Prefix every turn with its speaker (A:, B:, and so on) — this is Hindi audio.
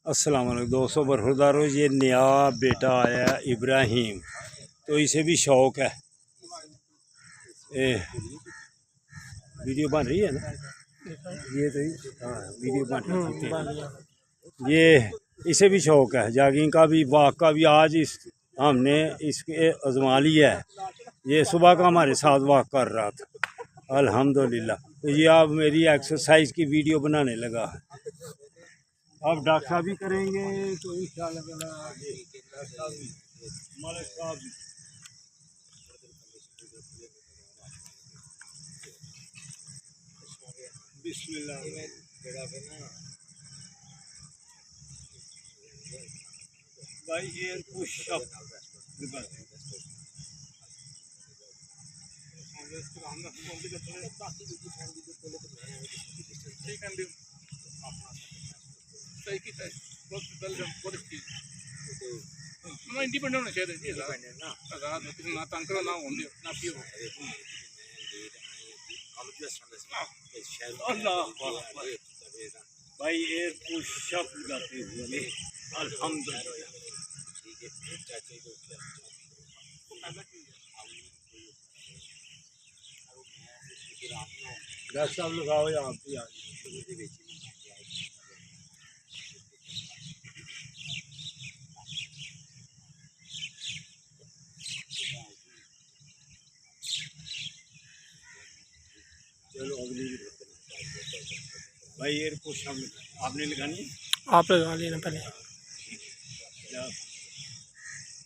A: अस्सलाम वालेकुम दोस्तों, बरखुरदारो ये नया बेटा आया है इब्राहिम, तो इसे भी शौक़ है। वीडियो बन रही है ना, ये तो हाँ वीडियो बन रही है। ये इसे भी शौक़ है जॉगिंग का भी, वॉक का भी। आज हमने इसके आजमा लिया है। ये सुबह का हमारे साथ वॉक कर रहा था अल्हम्दुलिल्लाह। तो ये अब मेरी एक्सरसाइज की वीडियो बनाने लगा है। अब डॉक्टर साहब भी करेंगे तो इंशाअल्लाह मलिक साहब भी। बिस्मिल्लाह भाई ये पुशअप इंडिपेंडेंट होना चाहिए ना, तंत्र ना होंगे ना पियो। भाई ये पुशअप लगाते हुए अल्हम्दुलिल्लाह। डॉक्टर साहब लगाओ यहाँ पे चलो अगली भाई ये पुशअप आपने लगानी,
B: आप लगा लेना पहले।